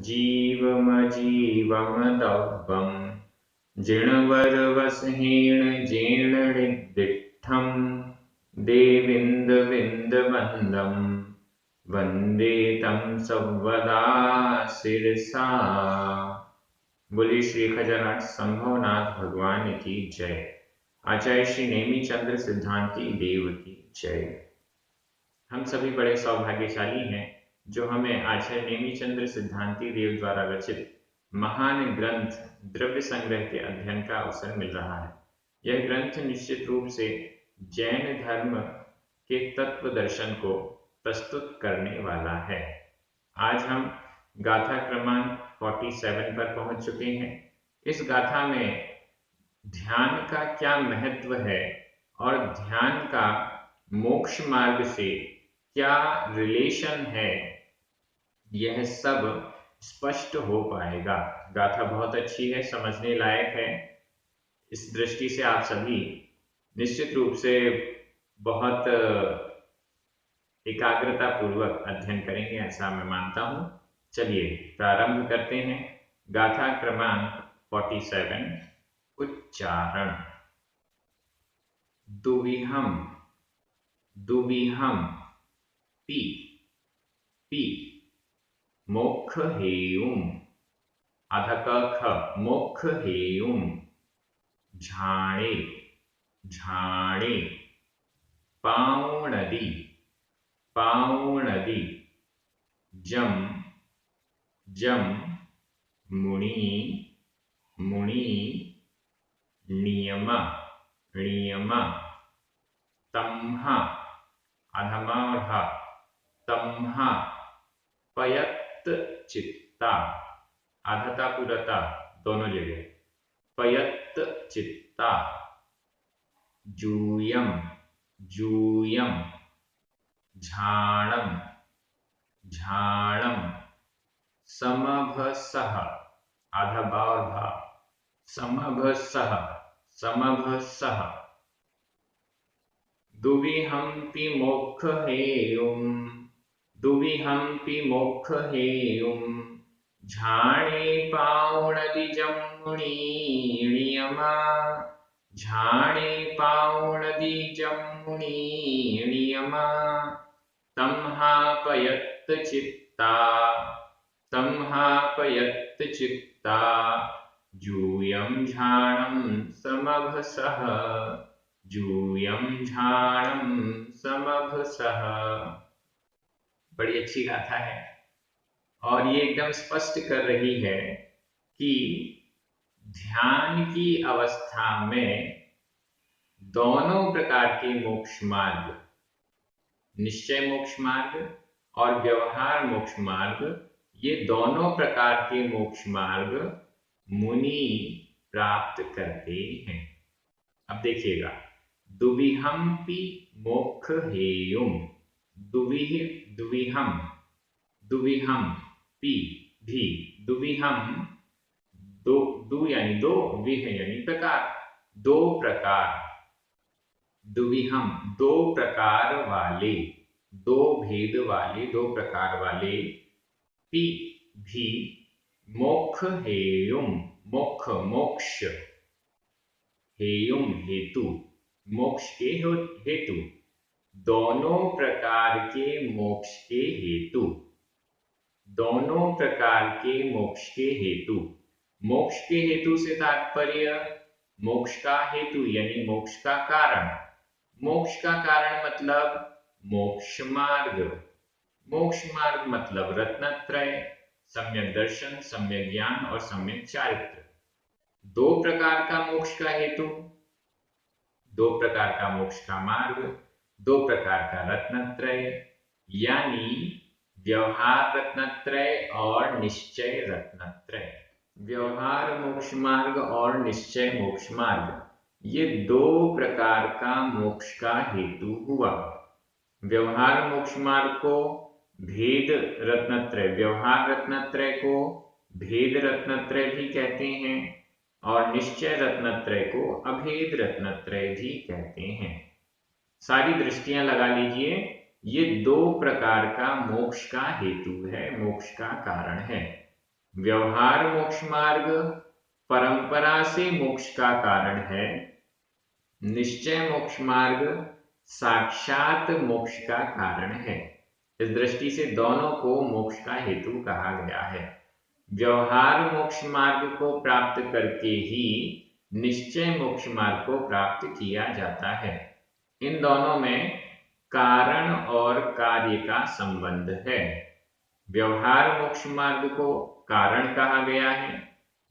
जीवमजीवमदव्यम् जिणवरवसहीन जीर्णनिदिष्टं देविन्दविन्दवन्दं वन्दे तं सर्वदा शिरसा। बोलिए श्री खजानाथ संभवनाथ भगवान की जय। आचार्य श्री नेमिचंद्र सिद्धांति देव की जय। हम सभी बड़े सौभाग्यशाली हैं जो हमें आचार्य नेमिचंद्र सिद्धांति देव द्वारा रचित महान ग्रंथ द्रव्य संग्रह के अध्ययन का अवसर मिल रहा है। यह ग्रंथ निश्चित रूप से जैन धर्म के तत्व दर्शन को प्रस्तुत करने वाला है। आज हम गाथा क्रमांक 47 पर पहुंच चुके हैं। इस गाथा में ध्यान का क्या महत्व है और ध्यान का मोक्ष मार्ग से क्या रिलेशन है, यह सब स्पष्ट हो पाएगा। गाथा बहुत अच्छी है, समझने लायक है। इस दृष्टि से आप सभी निश्चित रूप से बहुत एकाग्रता पूर्वक अध्ययन करेंगे, ऐसा मैं मानता हूं। चलिए प्रारंभ करते हैं। गाथा क्रमांक 47 उच्चारण। दुविहम दुविहम पी पी मोक्ष हेयुम अधक ख मोक्ष हेयुम झाणे झाणे पाउणदी पाउणदी जम जम मुनि मुनि नियम नियम तम्हा अधमाढ़ तम्हा पयत चित्ता आधता पुरता दोनों जगह पयत चित्ता जूयम जूयम झाणम झाणम समभसः आधबार्ध समभसः समभसः दुविहंपि मोक्ष हेयुम दुविहंपि मोक्ष हेयुम झाणे पाउणदिजं मुनिर्नियमा झाणे पाउणदिजं मुनिर्नियमा तम्हापयत् चित्ता तम्हापयत् चित्ता जूयं झाणं समभसः जूयं झाणं समभसः। बड़ी अच्छी गाथा है और ये एकदम स्पष्ट कर रही है कि ध्यान की अवस्था में दोनों प्रकार के मोक्ष मार्ग, निश्चय मोक्ष मार्ग और व्यवहार मोक्ष मार्ग, ये दोनों प्रकार के मोक्ष मार्ग मुनि प्राप्त करते हैं। अब देखिएगा, दुविहंपि मोक्ष हेयुम दुविहम दुविहम पी भी दुविहम दो यानी दो, विह यानी प्रकार, दो प्रकार, दुविहम दो प्रकार वाले, दो भेद वाले, दो प्रकार वाले, पी भी मोक्ष हेयुम मोक्ष मोक्ष हेयुम हेतु मोक्ष के हेतु, दोनों प्रकार के मोक्ष के हेतु, दोनों प्रकार के मोक्ष के हेतु। मोक्ष के हेतु से तात्पर्य मोक्ष का हेतु यानी मोक्ष का कारण। मोक्ष का कारण मतलब मोक्ष मार्ग, मोक्ष मार्ग मतलब रत्नत्रय, सम्यक दर्शन, सम्यक ज्ञान और सम्यक चारित्र। दो प्रकार का मोक्ष का हेतु, दो प्रकार का मोक्ष का मार्ग, दो प्रकार का रत्नत्रय यानी व्यवहार रत्नत्रय और निश्चय रत्नत्रय। व्यवहार मोक्ष मार्ग और निश्चय मोक्ष मार्ग, ये दो प्रकार का मोक्ष का हेतु हुआ। व्यवहार मोक्ष मार्ग को भेद रत्नत्रय, व्यवहार रत्नत्रय को भेद रत्नत्रय भी कहते हैं और निश्चय रत्नत्रय को अभेद रत्नत्रय भी कहते हैं। सारी दृष्टियां लगा लीजिए, ये दो प्रकार का मोक्ष का हेतु है, मोक्ष का कारण है। व्यवहार मोक्ष मार्ग परंपरा से मोक्ष का कारण है। निश्चय मोक्ष मार्ग साक्षात मोक्ष का कारण है। इस दृष्टि से दोनों को मोक्ष का हेतु कहा गया है। व्यवहार मोक्ष मार्ग को प्राप्त करके ही निश्चय मोक्ष मार्ग को प्राप्त किया जाता है। इन दोनों में कारण और कार्य का संबंध है। व्यवहार मोक्ष मार्ग को कारण कहा गया है,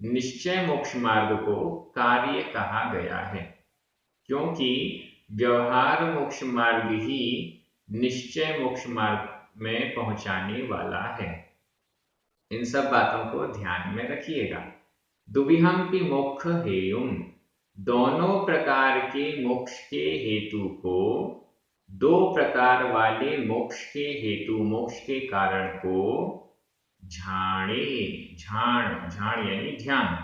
निश्चय मोक्ष मार्ग को कार्य कहा गया है, क्योंकि व्यवहार मोक्ष मार्ग ही निश्चय मोक्ष मार्ग में पहुंचाने वाला है। इन सब बातों को ध्यान में रखिएगा। दुविहंपि मोक्ष हेयुम, दोनों प्रकार के मोक्ष के हेतु को, दो प्रकार वाले मोक्ष के हेतु मोक्ष के कारण को झाणे, झाण यानी ध्यान,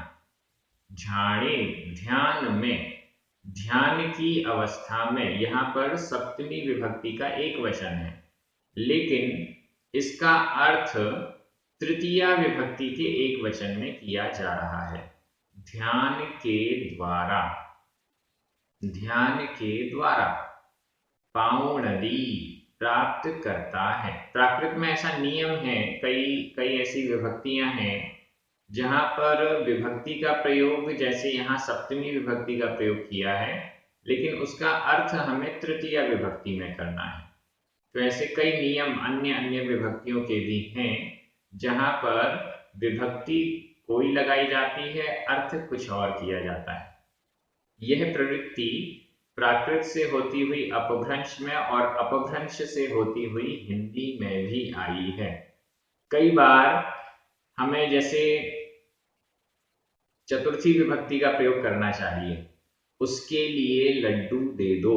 झाणे ध्यान में, ध्यान की अवस्था में। यहां पर सप्तमी विभक्ति का एक वचन है, लेकिन इसका अर्थ तृतीया विभक्ति के एक वचन में किया जा रहा है। ध्यान के द्वारा, ध्यान के द्वारा पाउणदी प्राप्त करता है। प्राकृत में ऐसा नियम है, कई ऐसी विभक्तियां हैं जहां पर विभक्ति का प्रयोग जैसे यहाँ सप्तमी विभक्ति का प्रयोग किया है, लेकिन उसका अर्थ हमें तृतीया विभक्ति में करना है। तो ऐसे कई नियम अन्य अन्य विभक्तियों के भी हैं जहां पर विभक्ति कोई लगाई जाती है, अर्थ कुछ और किया जाता है। यह प्रवृत्ति प्राकृत से होती हुई अपभ्रंश में और अपभ्रंश से होती हुई हिंदी में भी आई है। कई बार हमें जैसे चतुर्थी विभक्ति का प्रयोग करना चाहिए, उसके लिए लड्डू दे दो,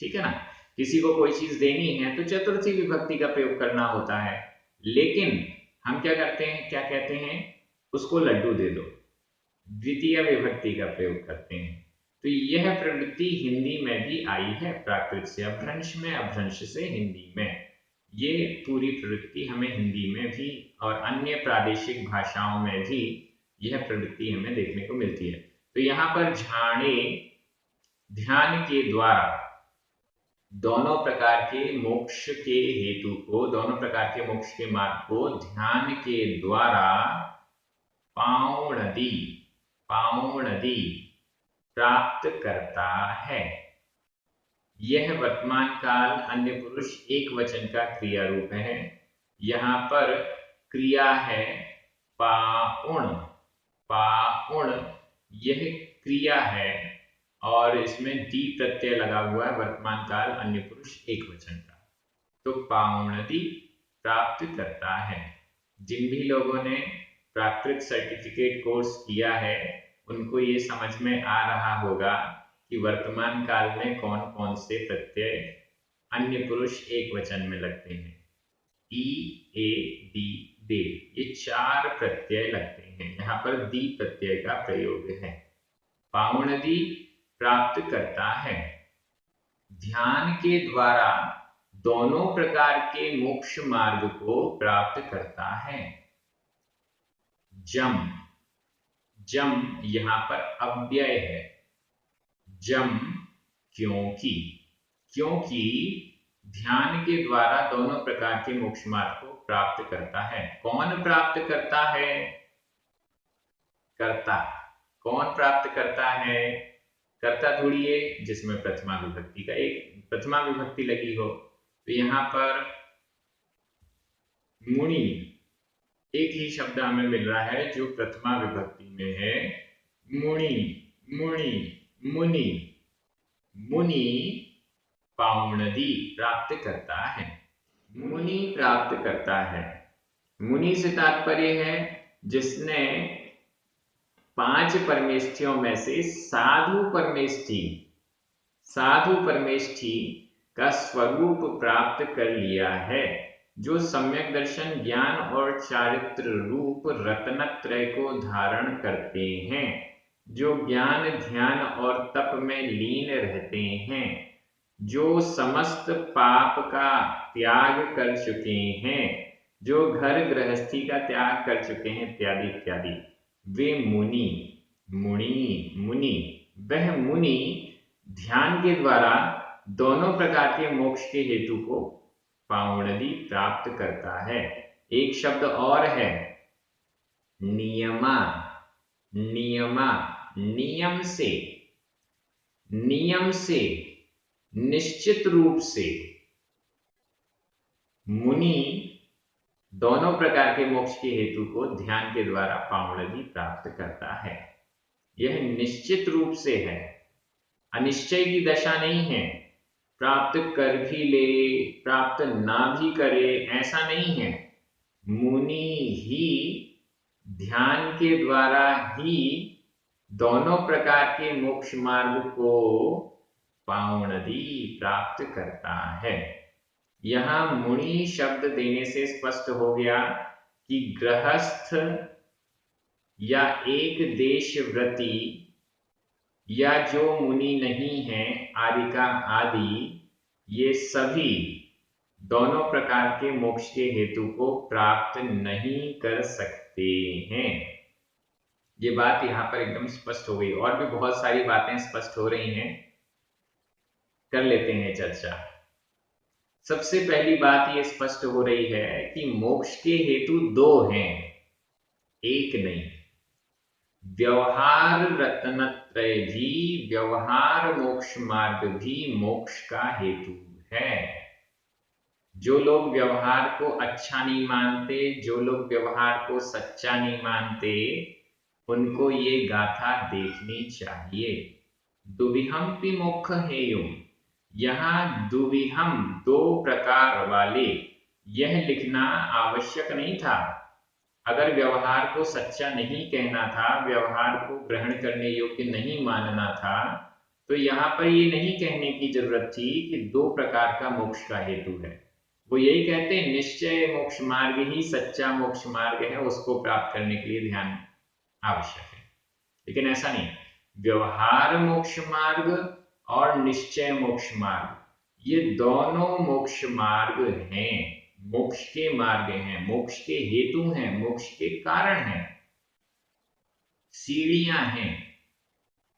ठीक है ना। किसी को कोई चीज देनी है तो चतुर्थी विभक्ति का प्रयोग करना होता है, लेकिन हम क्या करते हैं, क्या कहते हैं, उसको लड्डू दे दो, द्वितीय विभक्ति का प्रयोग करते हैं। तो यह प्रवृत्ति हिंदी में भी आई है, प्राकृत से अपभ्रंश में, अपभ्रंश से हिंदी में। ये पूरी प्रवृत्ति हमें हिंदी में भी और अन्य प्रादेशिक भाषाओं में भी यह प्रवृत्ति हमें देखने को मिलती है। तो यहाँ पर झाणे ध्यान के द्वारा दोनों प्रकार के मोक्ष के हेतु को, दोनों प्रकार के मोक्ष के मार्ग को ध्यान के द्वारा पाउणदी प्राप्त करता है। यह वर्तमान काल अन्य पुरुष एक वचन का क्रिया रूप है। यहाँ पर क्रिया है पाउण, यह क्रिया है और इसमें दी प्रत्यय लगा हुआ है, वर्तमान काल अन्य पुरुष एक वचन का। तो पाउणदी प्राप्त करता है। जिन भी लोगों ने प्राकृत सर्टिफिकेट कोर्स किया है उनको ये समझ में आ रहा होगा कि वर्तमान काल में कौन कौन से प्रत्यय अन्य पुरुष एक वचन में लगते हैं। ई, ए, डी, दे, ये 4 प्रत्यय लगते हैं। यहाँ पर दी प्रत्यय का प्रयोग है। पाउणदी प्राप्त करता है। ध्यान के द्वारा दोनों प्रकार के मोक्ष मार्ग को प्राप्त करता है। जम, यहां पर अव्यय है। जम क्योंकि ध्यान के द्वारा दोनों प्रकार के मोक्ष मार्ग को प्राप्त करता है। कौन प्राप्त करता है? कर्ता। कौन प्राप्त करता है? कर्ता ढूंढिए जिसमें प्रथमा विभक्ति लगी हो। तो यहाँ पर मुनि एक ही शब्द हमें मिल रहा है जो प्रथमा विभक्ति में है। मुनि पाउणदी प्राप्त करता है। मुनि प्राप्त करता है। मुनि से तात्पर्य है जिसने 5 परमेष्ठियों में से साधु परमेष्ठी का स्वरूप प्राप्त कर लिया है, जो सम्यक दर्शन, ज्ञान और चारित्र रूप रत्नत्रय को धारण करते हैं, जो ज्ञान, ध्यान और तप में लीन रहते हैं, जो समस्त पाप का त्याग कर चुके हैं, जो घर गृहस्थी का त्याग कर चुके हैं, इत्यादि इत्यादि। वे मुनि, मुनि मुनि, वह मुनि ध्यान के द्वारा दोनों प्रकार के मोक्ष के हेतु को पावनदी प्राप्त करता है। एक शब्द और है, नियमा। नियमा, नियम से, नियम से, निश्चित रूप से। मुनि दोनों प्रकार के मोक्ष के हेतु को ध्यान के द्वारा पावनदी प्राप्त करता है। यह निश्चित रूप से है, अनिश्चय की दशा नहीं है। प्राप्त कर भी ले, प्राप्त ना भी करे, ऐसा नहीं है। मुनि ही ध्यान के द्वारा ही दोनों प्रकार के मोक्ष मार्ग को पावनदी प्राप्त करता है। यहां मुनि शब्द देने से स्पष्ट हो गया कि गृहस्थ या एक देशव्रती या जो मुनि नहीं है, आदिका आदि, ये सभी दोनों प्रकार के मोक्ष के हेतु को प्राप्त नहीं कर सकते हैं। ये बात यहां पर एकदम स्पष्ट हो गई। और भी बहुत सारी बातें स्पष्ट हो रही हैं, कर लेते हैं चर्चा। सबसे पहली बात ये स्पष्ट हो रही है कि मोक्ष के हेतु दो हैं, एक नहीं। व्यवहार रत्नत्रय भी, व्यवहार मोक्ष मार्ग भी मोक्ष का हेतु है। जो लोग व्यवहार को अच्छा नहीं मानते, जो लोग व्यवहार को सच्चा नहीं मानते, उनको ये गाथा देखनी चाहिए। दुविहम्पि मोक्ष हेयु, यहाँ दुविहम, दो प्रकार वाले, यह लिखना आवश्यक नहीं था। अगर व्यवहार को सच्चा नहीं कहना था, व्यवहार को ग्रहण करने योग्य नहीं मानना था, तो यहाँ पर ये नहीं कहने की जरूरत थी कि दो प्रकार का मोक्ष का हेतु है। वो यही कहते हैं निश्चय मोक्ष मार्ग ही सच्चा मोक्ष मार्ग है, उसको प्राप्त करने के लिए ध्यान आवश्यक है। लेकिन ऐसा नहीं, व्यवहार मोक्ष मार्ग और निश्चय मोक्ष मार्ग, ये दोनों मोक्ष मार्ग हैं, मोक्ष के मार्ग हैं, मोक्ष के हेतु हैं, मोक्ष के कारण हैं। सीढ़ियां हैं,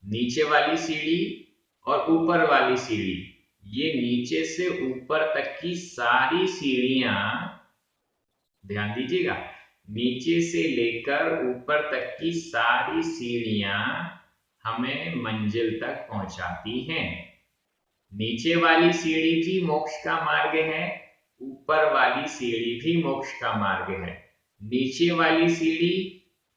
नीचे वाली सीढ़ी और ऊपर वाली सीढ़ी। ये नीचे से ऊपर तक की सारी सीढ़ियां, ध्यान दीजिएगा, नीचे से लेकर ऊपर तक की सारी सीढ़ियां हमें मंजिल तक पहुंचाती हैं। नीचे वाली सीढ़ी भी मोक्ष का मार्ग है, ऊपर वाली सीढ़ी भी मोक्ष का मार्ग है। नीचे वाली सीढ़ी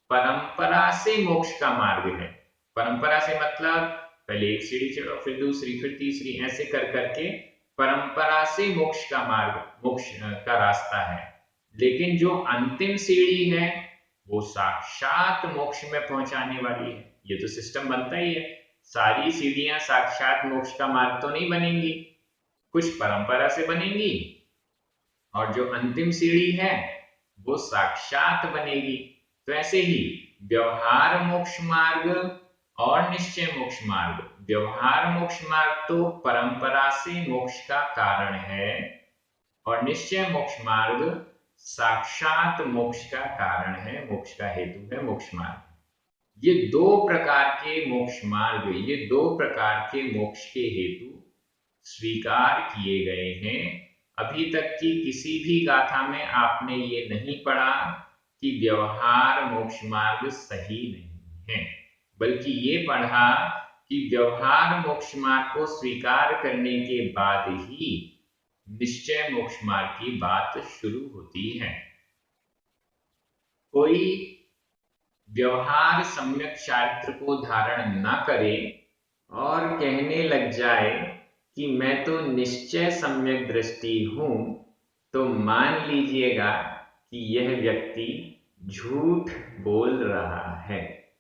परंपरा से मोक्ष का मार्ग है। परंपरा से मतलब पहले एक सीढ़ी चढ़ो, फिर दूसरी, फिर तीसरी, ऐसे कर करके परंपरा से मोक्ष का मार्ग, मोक्ष का रास्ता है। लेकिन जो अंतिम सीढ़ी है वो साक्षात मोक्ष में पहुंचाने वाली है। ये तो सिस्टम बनता ही है, सारी सीढ़ियां साक्षात मोक्ष का मार्ग तो नहीं बनेंगी, कुछ परंपरा से बनेंगी, और जो अंतिम सीढ़ी है वो साक्षात बनेगी। तो ऐसे ही व्यवहार मोक्ष मार्ग और निश्चय मोक्ष मार्ग, व्यवहार मोक्ष मार्ग तो परंपरा से मोक्ष का कारण है, और निश्चय मोक्ष मार्ग साक्षात मोक्ष का कारण है, मोक्ष का हेतु है, मोक्ष मार्ग। ये दो प्रकार के मोक्ष मार्ग, ये दो प्रकार के मोक्ष के हेतु स्वीकार किए गए हैं। अभी तक की किसी भी गाथा में आपने ये नहीं पढ़ा कि व्यवहार मोक्ष मार्ग सही नहीं है, बल्कि ये पढ़ा कि व्यवहार मोक्ष मार्ग को स्वीकार करने के बाद ही निश्चय मोक्ष मार्ग की बात शुरू होती है। कोई व्यवहार सम्यक चारित्र को धारण न करे और कहने लग जाए कि मैं तो निश्चय सम्यक दृष्टि हूं, तो मान लीजिएगा कि यह व्यक्ति झूठ बोल रहा है।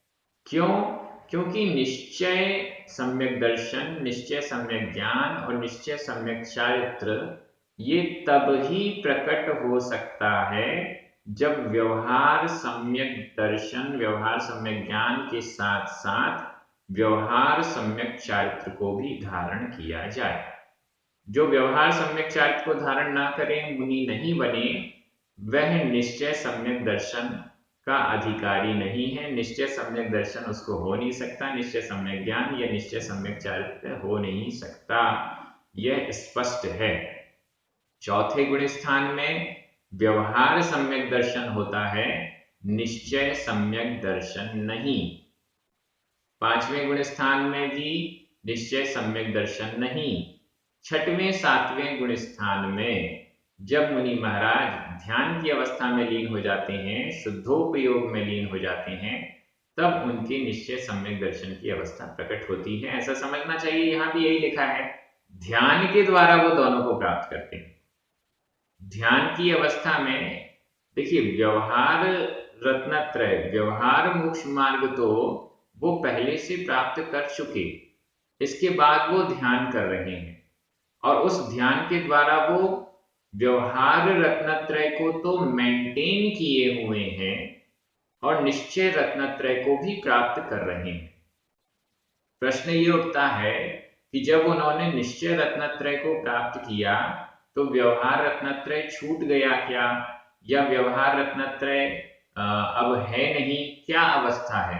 क्यों? क्योंकि निश्चय सम्यक दर्शन, निश्चय सम्यक ज्ञान और निश्चय सम्यक चारित्र ये तब ही प्रकट हो सकता है जब व्यवहार सम्यक दर्शन, व्यवहार सम्यक ज्ञान के साथ साथ व्यवहार सम्यक चारित्र को भी धारण किया जाए। जो व्यवहार सम्यक चारित्र को धारण ना करें, मुनि नहीं बने, वह निश्चय सम्यक दर्शन का अधिकारी नहीं है। निश्चय सम्यक दर्शन उसको हो नहीं सकता, निश्चय सम्यक ज्ञान या निश्चय सम्यक चारित्र्य हो नहीं सकता, यह स्पष्ट है। चौथे गुण स्थान में व्यवहार सम्यक दर्शन होता है, निश्चय सम्यक दर्शन नहीं। पांचवें गुण स्थान में भी निश्चय सम्यक दर्शन नहीं। छठवें सातवें गुण स्थान में जब मुनि महाराज ध्यान की अवस्था में लीन हो जाते हैं, शुद्धोपयोग में लीन हो जाते हैं, तब उनके निश्चय सम्यक दर्शन की अवस्था प्रकट होती है। ऐसा समझना चाहिए, यहां भी यही लिखा है, ध्यान के द्वारा वो दोनों को प्राप्त करते हैं। ध्यान की अवस्था में देखिए, व्यवहार रत्नत्रय, व्यवहार मोक्ष मार्ग तो वो पहले से प्राप्त कर चुके, इसके बाद वो ध्यान कर रहे हैं, और उस ध्यान के द्वारा वो व्यवहार रत्नत्रय को तो मेंटेन किए हुए हैं और निश्चय रत्नत्रय को भी प्राप्त कर रहे हैं। प्रश्न ये उठता है कि जब उन्होंने निश्चय रत्नत्रय को प्राप्त किया तो व्यवहार रत्नत्रय छूट गया क्या, या व्यवहार रत्नत्रय अब है नहीं, क्या अवस्था है?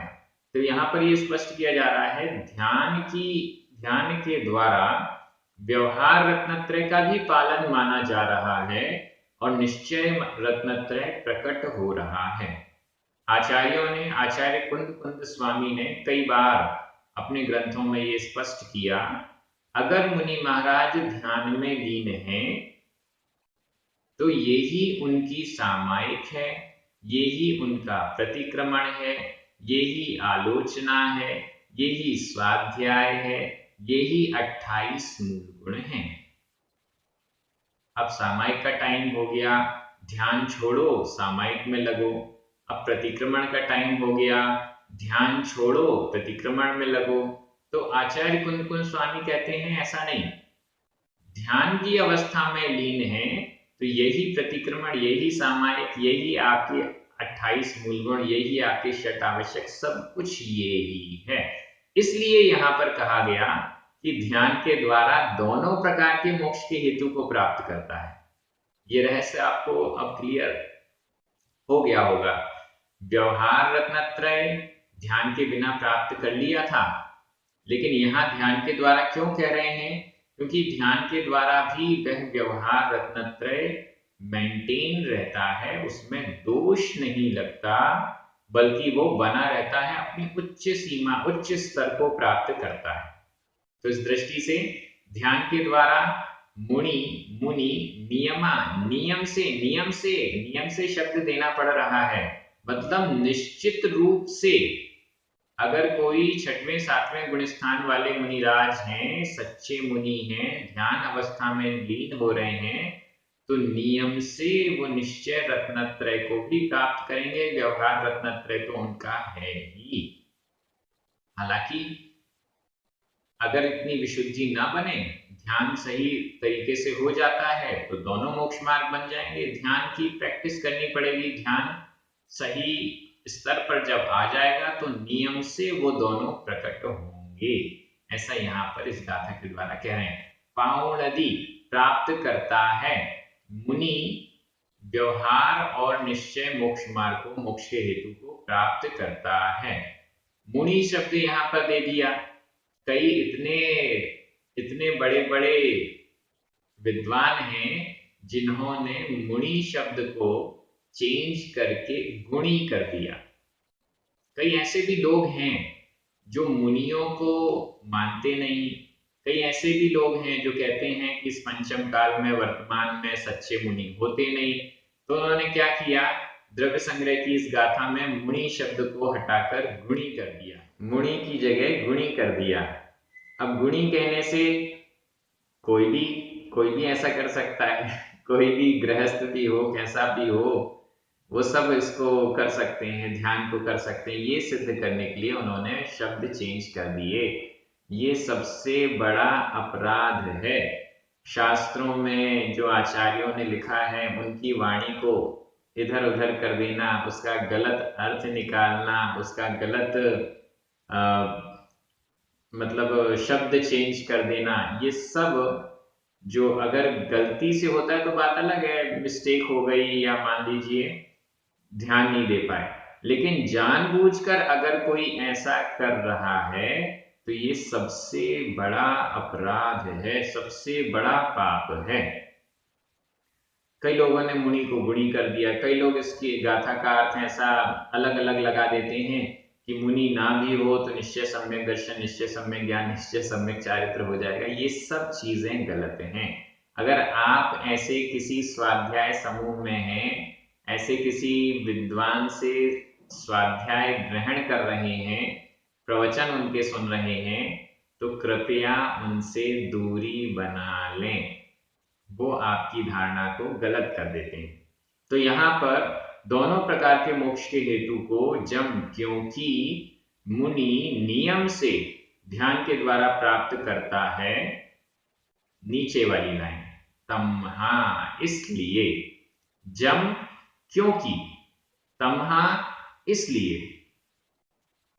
तो यहाँ पर ये स्पष्ट किया जा रहा है, ध्यान के द्वारा व्यवहार रत्नत्रय का भी पालन माना जा रहा है और निश्चय रत्नत्रय प्रकट हो रहा है। आचार्य कुंद स्वामी ने कई बार अपने ग्रंथों में ये स्पष्ट किया, अगर मुनि महाराज ध्यान में लीन हैं तो यही उनकी सामायिक है, यही उनका प्रतिक्रमण है, यही आलोचना है, यही स्वाध्याय है, यही 28 मूल गुण हैं। अब सामायिक का टाइम हो गया, ध्यान छोड़ो सामायिक में लगो। अब प्रतिक्रमण का टाइम हो गया, ध्यान छोड़ो प्रतिक्रमण में लगो। तो आचार्य कुंद स्वामी कहते हैं ऐसा नहीं, ध्यान की अवस्था में लीन है तो यही प्रतिक्रमण, यही सामायिक, यही आपके 28 मूल गुण, यही आपके षट आवश्यक, सब कुछ ये ही है। इसलिए यहां पर कहा गया कि ध्यान के द्वारा दोनों प्रकार के मोक्ष के हेतु को प्राप्त करता है। ये रहस्य आपको अब क्लियर हो गया होगा। व्यवहार रत्नत्रय ध्यान के बिना प्राप्त कर लिया था, लेकिन यहां ध्यान के द्वारा क्यों कह रहे हैं? क्योंकि ध्यान के द्वारा भी वह व्यवहार रत्नत्रय मेंटेन रहता है, उसमें दोष नहीं लगता, बल्कि वो बना रहता है, अपनी उच्च सीमा, उच्च स्तर को प्राप्त करता है। तो इस दृष्टि से ध्यान के द्वारा मुनि नियम से शब्द देना पड़ रहा है, मतलब निश्चित रूप से अगर कोई छठवें सातवें गुण स्थान वाले मुनिराज हैं, सच्चे मुनि हैं, ध्यान अवस्था में लीन हो रहे हैं, तो नियम से वो निश्चय रत्नत्रय को भी प्राप्त करेंगे। व्यवहार रत्नत्रय तो उनका है ही। हालांकि अगर इतनी विशुद्धि ना बने, ध्यान सही तरीके से हो जाता है तो दोनों मोक्ष मार्ग बन जाएंगे। ध्यान की प्रैक्टिस करनी पड़ेगी, ध्यान सही स्तर पर जब आ जाएगा तो नियम से वो दोनों प्रकट होंगे। ऐसा यहाँ पर इस गाथा के द्वारा कह रहे हैं। पावनदी प्राप्त करता है, मुनि व्यवहार और निश्चय मोक्ष मार्ग को, मोक्ष के हेतु को प्राप्त करता है। मुनि शब्द यहाँ पर दे दिया। कई इतने बड़े बड़े विद्वान हैं जिन्होंने मुनि शब्द को चेंज करके गुणी कर दिया। कई ऐसे भी लोग हैं जो मुनियों को मानते नहीं, कई ऐसे भी लोग हैं जो कहते हैं कि इस पंचम काल में वर्तमान में सच्चे मुनि होते नहीं। तो उन्होंने क्या किया, द्रव्य संग्रह की इस गाथा में मुनि शब्द को हटाकर गुणी कर दिया, मुनि की जगह गुणी कर दिया। अब गुणी कहने से कोई भी ऐसा कर सकता है, कोई भी गृहस्थ भी हो, कैसा भी हो, वो सब इसको कर सकते हैं, ध्यान को कर सकते हैं। ये सिद्ध करने के लिए उन्होंने शब्द चेंज कर दिए। ये सबसे बड़ा अपराध है। शास्त्रों में जो आचार्यों ने लिखा है उनकी वाणी को इधर उधर कर देना, उसका गलत अर्थ निकालना, उसका गलत मतलब शब्द चेंज कर देना, ये सब जो अगर गलती से होता है तो बात अलग है, मिस्टेक हो गई या मान लीजिए ध्यान नहीं दे पाए, लेकिन जानबूझकर अगर कोई ऐसा कर रहा है तो ये सबसे बड़ा अपराध है, सबसे बड़ा पाप है। कई लोगों ने मुनि को गुणी कर दिया, कई लोग इसकी गाथा का अर्थ ऐसा अलग अलग लगा देते हैं कि मुनि ना भी हो तो निश्चय सम्यक दर्शन, निश्चय सम्यक ज्ञान, निश्चय सम्यक चारित्र हो जाएगा। ये सब चीजें गलत हैं। अगर आप ऐसे किसी स्वाध्याय समूह में हैं, ऐसे किसी विद्वान से स्वाध्याय ग्रहण कर रहे हैं, प्रवचन उनके सुन रहे हैं, तो कृपया उनसे दूरी बना लें। वो आपकी धारणा को गलत कर देते हैं। तो यहाँ पर दोनों प्रकार के मोक्ष के हेतु को क्योंकि मुनि नियम से ध्यान के द्वारा प्राप्त करता है, नीचे वाली लाइन तमहा इसलिए, जम क्योंकि, तमहा इसलिए,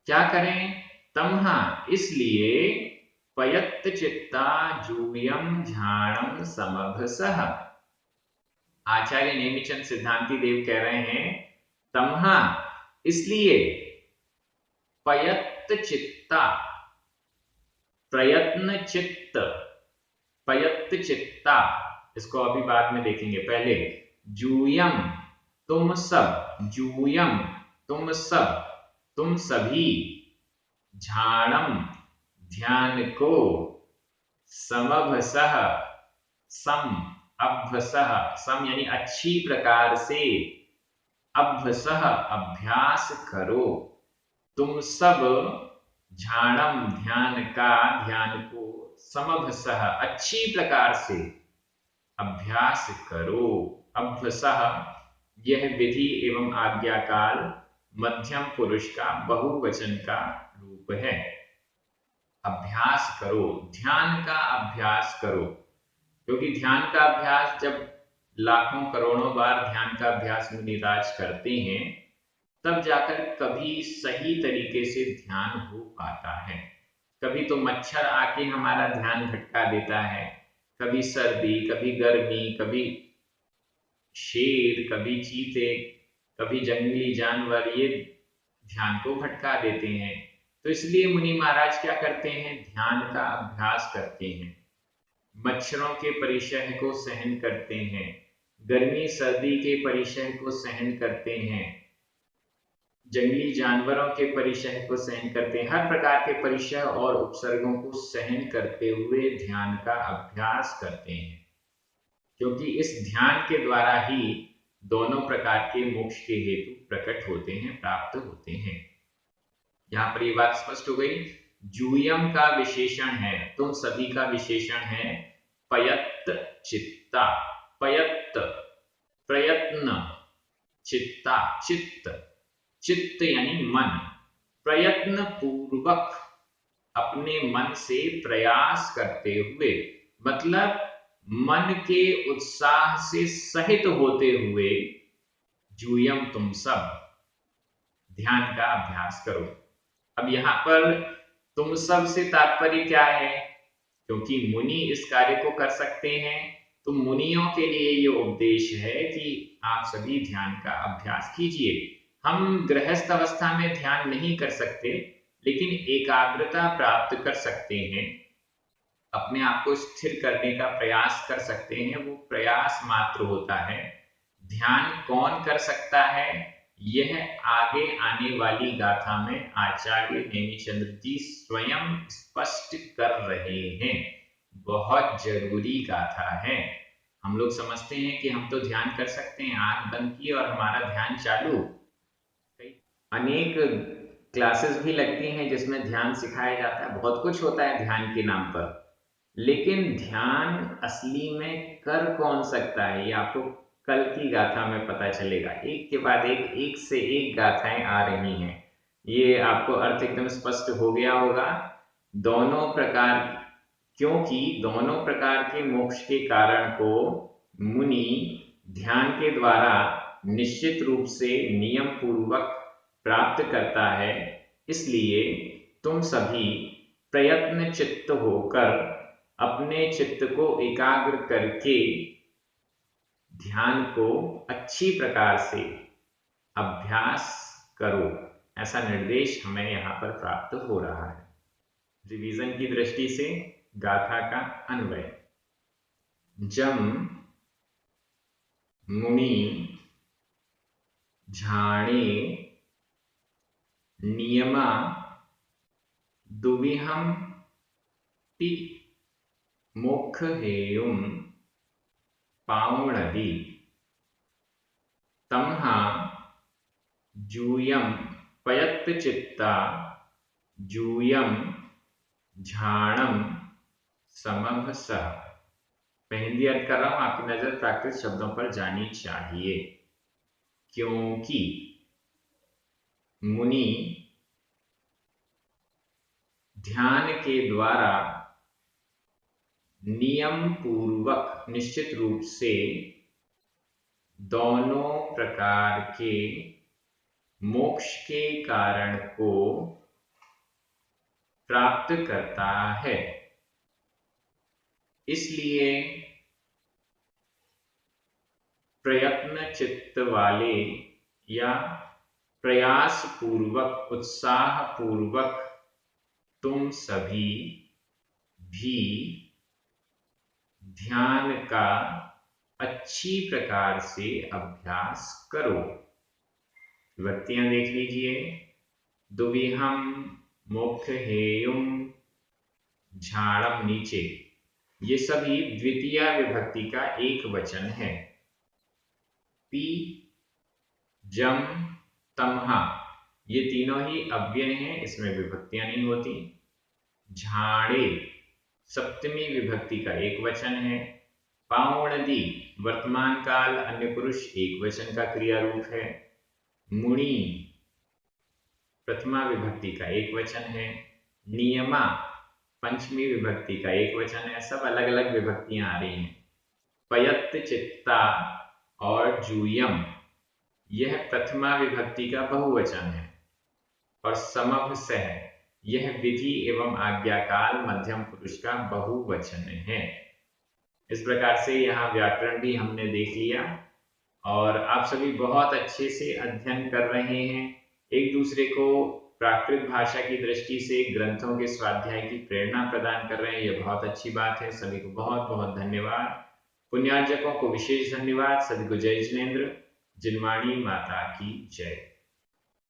क्या करें, तमहा इसलिए, पयत्त चित्ता जूयम झाणम समभसः। आचार्य नेमिचंद सिद्धांति देव कह रहे हैं तमहा इसलिए, पयत्त चित्ता, प्रयत्न चित्त, पयत्त चित्ता, इसको अभी बाद में देखेंगे, पहले जूयम तुम सब, जूयम तुम सब, तुम सभी, झाणम ध्यान को, समभसः सम, अभ्यसः सम यानी अच्छी प्रकार से, अभ्यसः अभ्यास करो, तुम सब झाणम ध्यान का, ध्यान को, समभसः अच्छी प्रकार से अभ्यास करो। अभ्यसः यह विधि एवं आज्ञाकाल मध्यम पुरुष का बहुवचन का रूप है। अभ्यास करो, ध्यान का अभ्यास करो, क्योंकि ध्यान का अभ्यास जब लाखों करोड़ों बार ध्यान का अभ्यास मुनिराज करते हैं, तब जाकर कभी सही तरीके से ध्यान हो पाता है। कभी तो मच्छर आके हमारा ध्यान भटका देता है, कभी सर्दी, कभी गर्मी, कभी शेर, कभी चीते, कभी जंगली जानवर, ये ध्यान को भटका देते हैं। तो इसलिए मुनि महाराज क्या करते हैं, ध्यान का अभ्यास करते हैं, मच्छरों के परिशह को सहन करते हैं, गर्मी सर्दी के परिशह को सहन करते हैं, जंगली जानवरों के परिशह को सहन करते हैं, हर प्रकार के परिशह और उपसर्गों को सहन करते हुए ध्यान का अभ्यास करते हैं, क्योंकि इस ध्यान के द्वारा ही दोनों प्रकार के मोक्ष के हेतु प्रकट होते हैं, प्राप्त होते हैं। यहां पर ये बात स्पष्ट हो गई। जूयम का विशेषण है, तुम सभी का विशेषण है पयत्त चित्ता, पयत्त प्रयत्न, चित्ता चित्त, चित्त यानी मन, प्रयत्न पूर्वक अपने मन से प्रयास करते हुए, मतलब मन के उत्साह से सहित होते हुए, जूयम तुम सब ध्यान का अभ्यास करो। अब यहां पर तुम सब से तात्पर्य क्या है, क्योंकि मुनि इस कार्य को कर सकते हैं, तो मुनियों के लिए ये उपदेश है कि आप सभी ध्यान का अभ्यास कीजिए। हम गृहस्थ अवस्था में ध्यान नहीं कर सकते, लेकिन एकाग्रता प्राप्त कर सकते हैं, अपने आप को स्थिर करने का प्रयास कर सकते हैं, वो प्रयास मात्र होता है। ध्यान कौन कर सकता है, यह आगे आने वाली गाथा में आचार्य नेमिचंद्र जी स्वयं स्पष्ट कर रहे हैं। बहुत जरूरी गाथा है। हम लोग समझते हैं कि हम तो ध्यान कर सकते हैं, आंख बंद की और हमारा ध्यान चालू। अनेक क्लासेस भी लगती हैं जिसमें ध्यान सिखाया जाता है, बहुत कुछ होता है ध्यान के नाम पर, लेकिन ध्यान असली में कर कौन सकता है, ये आपको कल की गाथा में पता चलेगा। एक के बाद एक से एक गाथाएं आ रही हैं, ये आपको अर्थ एकदम स्पष्ट हो गया होगा। दोनों प्रकार, क्योंकि दोनों प्रकार के मोक्ष के कारण को मुनि ध्यान के द्वारा निश्चित रूप से नियम पूर्वक प्राप्त करता है, इसलिए तुम सभी प्रयत्न चित्त होकर अपने चित्त को एकाग्र करके ध्यान को अच्छी प्रकार से अभ्यास करो, ऐसा निर्देश हमें यहाँ पर प्राप्त हो रहा है। रिवीजन की दृष्टि से गाथा का अन्वय। जम मुनि झाणे नियमा दुविहम पि मोक्ष हेयुम पावणदि तमहा जूयम पयत्त चित्ता जूयम झाणम समभसः। मैं हिंदी अर्थ कर रहा हूं, आपकी नजर प्राकृत शब्दों पर जानी चाहिए। क्योंकि मुनि ध्यान के द्वारा नियम पूर्वक निश्चित रूप से दोनों प्रकार के मोक्ष के कारण को प्राप्त करता है। इसलिए प्रयत्न चित्त वाले या प्रयास पूर्वक उत्साह पूर्वक तुम सभी भी ध्यान का अच्छी प्रकार से अभ्यास करो। विभक्तियां देख लीजिए। दुविहम मोक्ष हेयुम झाड़म नीचे, ये सभी द्वितीय विभक्ति का एक वचन है। पी जम तमहा, ये तीनों ही अव्यय हैं, इसमें विभक्तियां नहीं होती। झाड़े सप्तमी विभक्ति का एक वचन है। पावणदी वर्तमान काल अन्य पुरुष एक वचन का क्रिया रूप है। मुनि प्रथमा विभक्ति का एक वचन है। नियमा पंचमी विभक्ति का एक वचन है। सब अलग अलग विभक्तियां आ रही हैं। पयत्त चित्ता और जूयम यह प्रथमा विभक्ति का बहुवचन है। और समभसः यह विधि एवं आज्ञाकाल मध्यम पुरुष का बहुवचन है। इस प्रकार से यहाँ व्याकरण भी हमने देख लिया और आप सभी बहुत अच्छे से अध्ययन कर रहे हैं, एक दूसरे को प्राकृत भाषा की दृष्टि से ग्रंथों के स्वाध्याय की प्रेरणा प्रदान कर रहे हैं। यह बहुत अच्छी बात है। सभी को बहुत बहुत धन्यवाद। पुण्यार्जकों को विशेष धन्यवाद। सभी को जय जिनेंद्र। जिनवाणी माता की जय।